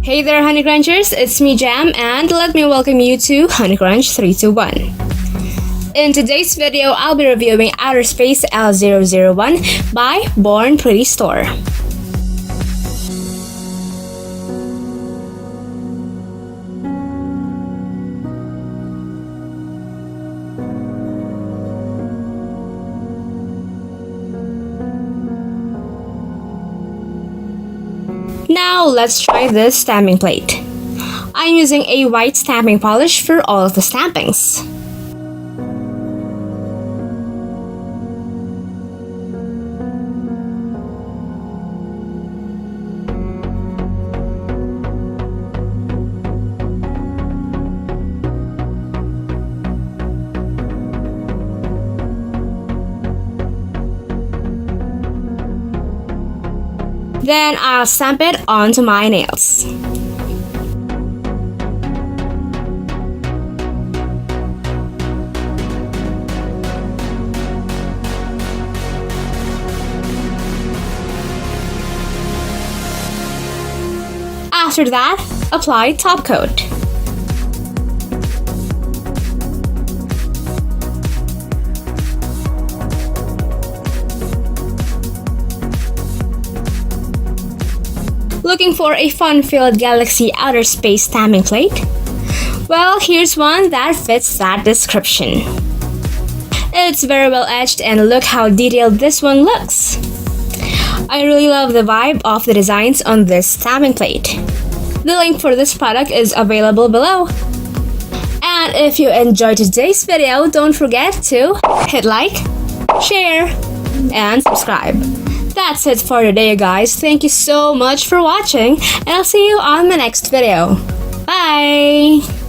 Hey there, honeycrunchers, it's me Jham, and let me welcome you to honeycrunch321. In today's video, I'll be reviewing Outer Space L001 by BornPrettyStore. Now let's try this stamping plate. I'm using a white stamping polish for all of the stampings. Then I'll stamp it onto my nails. After that, apply top coat. Looking for a fun-filled galaxy outer space stamping plate? Well, here's one that fits that description. It's very well etched, and look how detailed this one looks. I really love the vibe of the designs on this stamping plate. The link for this product is available below. And if you enjoyed today's video, don't forget to hit like, share, and subscribe. That's it for today, guys. Thank you so much for watching, and I'll see you on the next video. Bye!